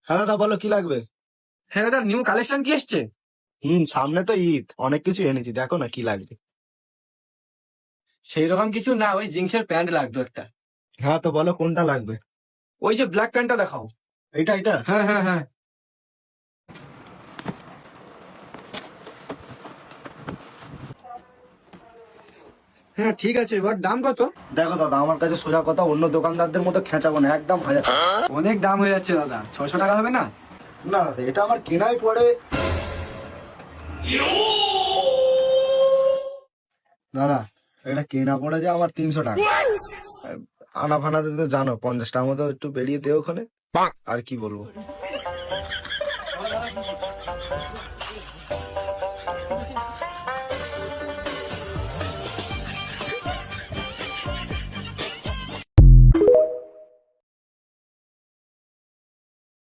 হ্যাঁ দাদা বলো কি লাগবে? হ্যাঁ দাদা, নিউ কালেকশন কি এসছে? সামনে তো ঈদ, অনেক কিছু এনেছি, দেখো না কি লাগবে। সেই রকম কিছু না, ওই জিন্সের প্যান্ট লাগতো একটা। হ্যাঁ তো বলো কোনটা লাগবে। ওই যে ব্ল্যাক প্যান্টটা দেখাও। এটা? হ্যাঁ হ্যাঁ হ্যাঁ। হ্যাঁ ঠিক আছে, এবার দাম কত? দেখো দাদা, আমার কাছে সোজা কথা, অন্য দোকানদারদের মতো খেঁচাবো না, একদম 1000 টাকা। অনেক দাম হয়ে যাচ্ছে দাদা, 600 টাকা হবে না? না দাদা, এটা আমার কেনাই পড়ে। দাদা, এটা কেনা পড়ে যে আমার 300 টাকা। আনা ফানাতে তো জানো, 50 টাকার মতো একটু বেরিয়ে দেও ওখানে। আর কি বলবো।